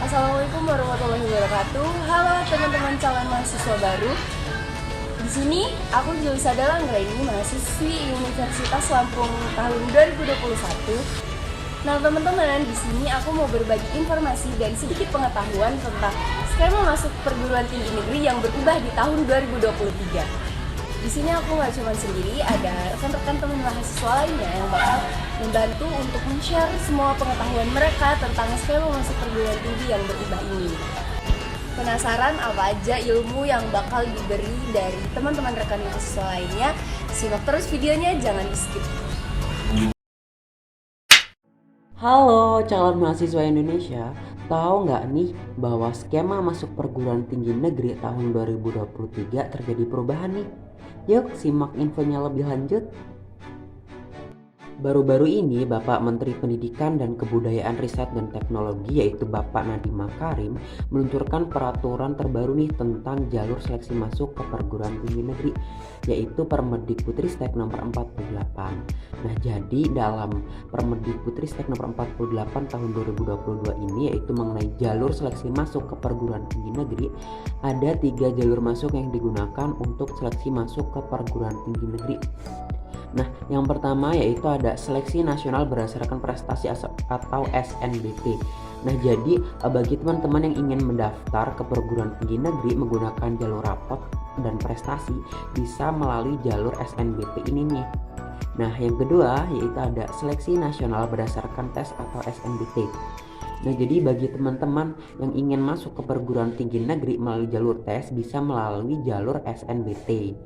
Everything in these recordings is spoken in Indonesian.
Assalamualaikum warahmatullahi wabarakatuh. Halo teman-teman calon mahasiswa baru. Di sini aku Julisa Dalanggraini, mahasiswi Universitas Lampung tahun 2021. Nah teman-teman, di sini aku mau berbagi informasi dan sedikit pengetahuan tentang skema masuk perguruan tinggi negeri yang berubah di tahun 2023. Di sini aku nggak cuma sendiri, ada rekan-rekan teman mahasiswa lainnya yang bakal membantu untuk men-share semua pengetahuan mereka tentang skema masuk perguruan tinggi yang berubah ini. Penasaran apa aja ilmu yang bakal diberi dari teman-teman rekan mahasiswa lainnya? Simak terus videonya, jangan di-skip. Halo calon mahasiswa Indonesia, tahu nggak nih bahwa skema masuk perguruan tinggi negeri tahun 2023 terjadi perubahan nih? Yuk simak infonya lebih lanjut. Baru-baru ini Bapak Menteri Pendidikan dan Kebudayaan Riset dan Teknologi yaitu Bapak Nadiem Makarim meluncurkan peraturan terbaru nih tentang jalur seleksi masuk ke perguruan tinggi negeri yaitu Permendikbudristek nomor 48. Nah, jadi dalam Permendikbudristek nomor 48 tahun 2022 ini yaitu mengenai jalur seleksi masuk ke perguruan tinggi negeri, ada 3 jalur masuk yang digunakan untuk seleksi masuk ke perguruan tinggi negeri. Nah, yang pertama yaitu ada seleksi nasional berdasarkan prestasi atau SNBP. Nah, jadi bagi teman-teman yang ingin mendaftar ke perguruan tinggi negeri menggunakan jalur rapot dan prestasi bisa melalui jalur SNBP ini nih. Nah, yang kedua yaitu ada seleksi nasional berdasarkan tes atau SNBT. Nah, jadi bagi teman-teman yang ingin masuk ke perguruan tinggi negeri melalui jalur tes bisa melalui jalur SNBT.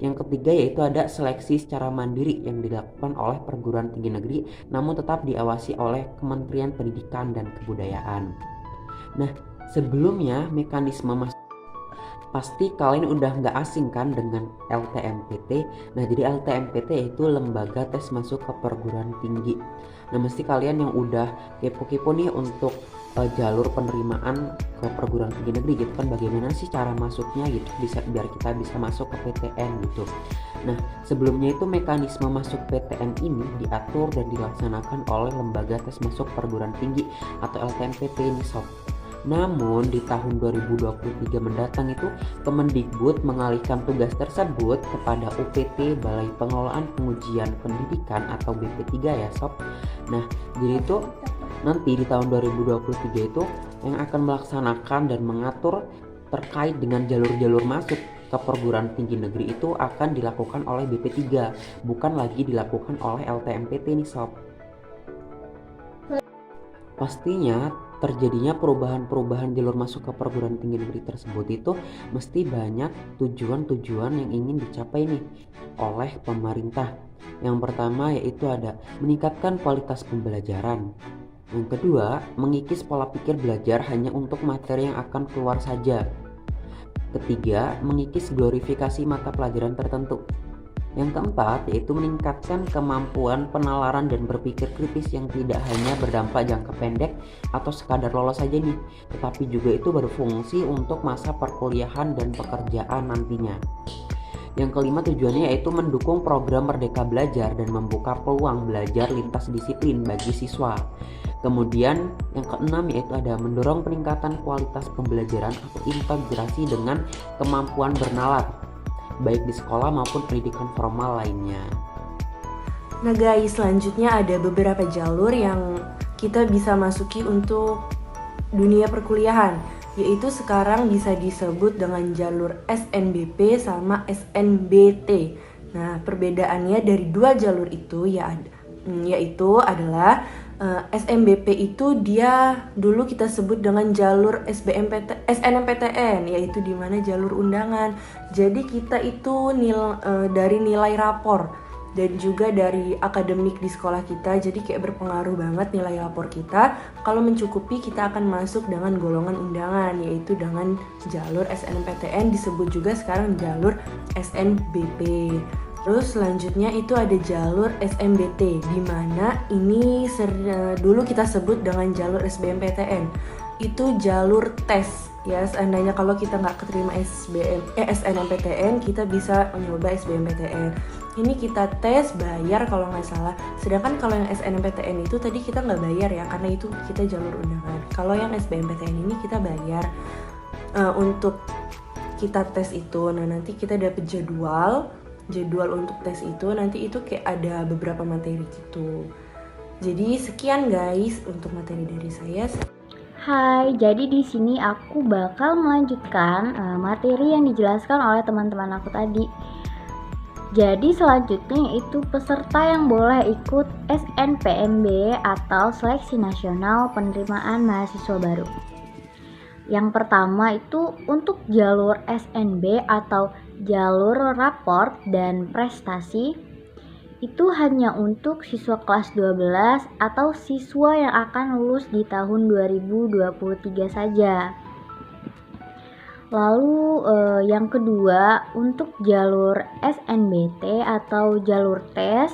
Yang ketiga yaitu ada seleksi secara mandiri yang dilakukan oleh perguruan tinggi negeri namun tetap diawasi oleh Kementerian Pendidikan dan Kebudayaan. Nah, sebelumnya mekanisme pasti kalian udah nggak asing kan dengan LTMPT. Nah, jadi LTMPT yaitu lembaga tes masuk ke perguruan tinggi. Nah, mesti kalian yang udah kepo-kepo nih untuk jalur penerimaan ke perguruan tinggi negeri gitu kan, bagaimana sih cara masuknya gitu biar kita bisa masuk ke PTN gitu. Nah, sebelumnya itu mekanisme masuk PTN ini diatur dan dilaksanakan oleh lembaga tes masuk perguruan tinggi atau LTMPT ini sob. Namun di tahun 2023 mendatang itu Kemendikbud mengalihkan tugas tersebut kepada UPT Balai Pengelolaan Pengujian Pendidikan atau BP3 ya sob. Nah, jadi itu nanti di tahun 2023 itu yang akan melaksanakan dan mengatur terkait dengan jalur-jalur masuk ke perguruan tinggi negeri itu akan dilakukan oleh BP3, bukan lagi dilakukan oleh LTMPT nih sob. Pastinya terjadinya perubahan-perubahan jalur masuk ke perguruan tinggi negeri tersebut itu mesti banyak tujuan-tujuan yang ingin dicapai nih oleh pemerintah. Yang pertama yaitu ada meningkatkan kualitas pembelajaran. Yang kedua, mengikis pola pikir belajar hanya untuk materi yang akan keluar saja. Ketiga, mengikis glorifikasi mata pelajaran tertentu. Yang keempat, yaitu meningkatkan kemampuan penalaran dan berpikir kritis yang tidak hanya berdampak jangka pendek atau sekadar lolos saja nih, tetapi juga itu berfungsi untuk masa perkuliahan dan pekerjaan nantinya. Yang kelima tujuannya yaitu mendukung program Merdeka Belajar dan membuka peluang belajar lintas disiplin bagi siswa. Kemudian yang keenam yaitu ada mendorong peningkatan kualitas pembelajaran atau integrasi dengan kemampuan bernalar baik di sekolah maupun pendidikan formal lainnya. Nah guys, selanjutnya ada beberapa jalur yang kita bisa masuki untuk dunia perkuliahan, yaitu sekarang bisa disebut dengan jalur SNBP sama SNBT. Nah, perbedaannya dari dua jalur itu yaitu adalah SNBP itu dia dulu kita sebut dengan jalur SNMPTN, yaitu dimana jalur undangan. Jadi kita itu dari nilai rapor dan juga dari akademik di sekolah kita, jadi kayak berpengaruh banget nilai rapor kita. Kalau mencukupi kita akan masuk dengan golongan undangan, yaitu dengan jalur SNMPTN, disebut juga sekarang jalur SNBP. Terus selanjutnya itu ada jalur SMBT, di mana ini dulu kita sebut dengan jalur SBMPTN. Itu jalur tes ya, seandainya kalau kita nggak keterima SNMPTN kita bisa mencoba SBMPTN. ini kita tes bayar kalau nggak salah. Sedangkan kalau yang SNMPTN itu tadi kita nggak bayar ya, karena itu kita jalur undangan. Kalau yang SBMPTN ini kita bayar untuk kita tes itu. Nah nanti kita dapet jadwal untuk tes itu. Nanti itu kayak ada beberapa materi gitu. Jadi sekian guys untuk materi dari saya. Hai, jadi di sini aku bakal melanjutkan materi yang dijelaskan oleh teman-teman aku tadi. Jadi selanjutnya itu peserta yang boleh ikut SNPMB atau Seleksi Nasional Penerimaan Mahasiswa Baru. Yang pertama itu untuk jalur SNB atau jalur raport dan prestasi, itu hanya untuk siswa kelas 12 atau siswa yang akan lulus di tahun 2023 saja. Lalu yang kedua untuk jalur SNBT atau jalur tes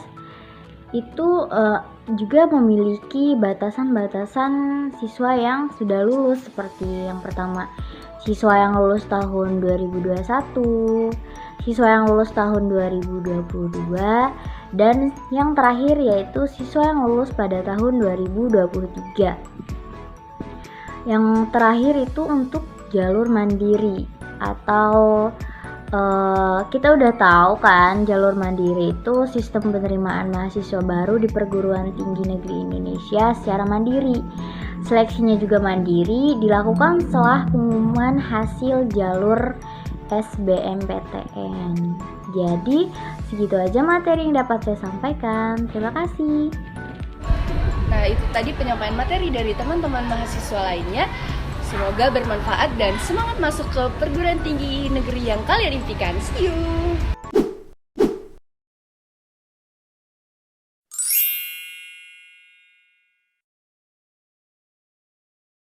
itu juga memiliki batasan-batasan siswa yang sudah lulus, seperti yang pertama siswa yang lulus tahun 2021, siswa yang lulus tahun 2022, dan yang terakhir yaitu siswa yang lulus pada tahun 2023. Yang terakhir itu untuk jalur mandiri atau kita udah tahu kan, jalur mandiri itu sistem penerimaan mahasiswa baru di perguruan tinggi negeri Indonesia secara mandiri. Seleksinya juga mandiri, dilakukan setelah pengumuman hasil jalur SBMPTN. Jadi segitu aja materi yang dapat saya sampaikan. Terima kasih. Nah, itu tadi penyampaian materi dari teman-teman mahasiswa lainnya. Semoga bermanfaat dan semangat masuk ke perguruan tinggi negeri yang kalian impikan. See you!